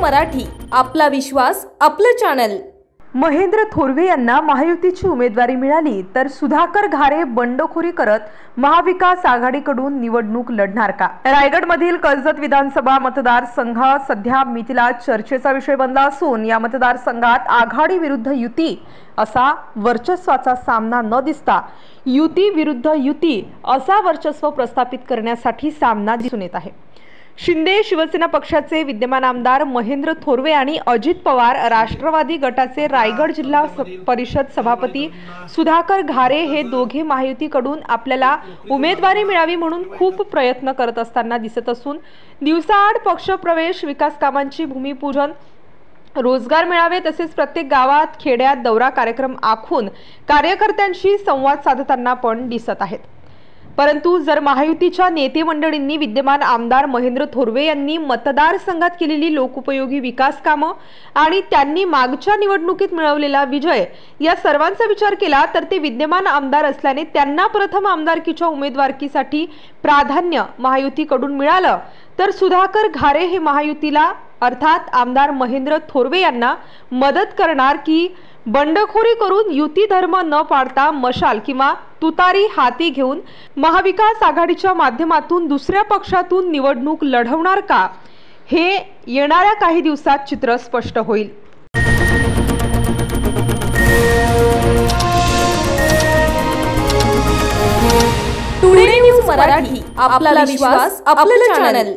मराठी, आपला विश्वास, आपलं चॅनल। महेंद्र थोरवे यांना महायुतीची उमेदवारी मिळाली तर सुधाकर घारे बंडखोरी करत महाविकास आघाडीकडून निवडणूक लढणार का? रायगडमधील कर्जत विधानसभा मतदारसंघ सध्या मितीला चर्चेचा विषय बनला असून या मतदारसंघात आघाडी विरुद्ध युती असा वर्चस्वाचा सामना न दिसता युती विरुद्ध युती असा वर्चस्व प्रस्थापित करण्यासाठी सामना दिसून येत आहे। शिंदे शिवसेना पक्षाचे विद्यमान आमदार महेंद्र थोरवे आणि अजित पवार राष्ट्रवादी गटाचे रायगड जिल्हा परिषद सभापती सुधाकर घारे हे दोघे महायुतीकडून आपल्याला उमेदवारी मिळावी म्हणून खूप प्रयत्न करत असताना दिसत असून दिवसाआड पक्षप्रवेश, विकास कामांची भूमिपूजन, रोजगार मेळावे तसेच प्रत्येक गावात खेड्यात दौरा कार्यक्रम आखून कार्यकर्त्यांशी संवाद साधताना पण दिसत आहेत। परंतु जर महायुतीच्या नेते मंडळींनी विद्यमान आमदार महेंद्र थोरवे यांनी मतदारसंघात केलेली लोकोपयोगी विकास कामं आणि त्यांनी मागच्या निवडणुकीत मिळवलेला विजय या सर्वांचा विचार केला तर ते विद्यमान आमदार असल्याने त्यांना प्रथम आमदारकीच्या उमेदवारीसाठी प्राधान्य महायुतीकडून मिळालं तर सुधाकर घारे हे महायुतीला अर्थात आमदार महेंद्र थोरवे यांना मदत करणार की बंडखोरी करून युती धर्म न पाळता मशाल किंवा तुतारी हाती घेऊन महाविकास आघाडीच्या माध्यमातून दुसऱ्या पक्षातून निवडणूक लढवणार का, हे येणाऱ्या काही दिवसात चित्र स्पष्ट होईल। टुडे न्यूज मराठी, आपला विश्वास, आपलं चॅनल।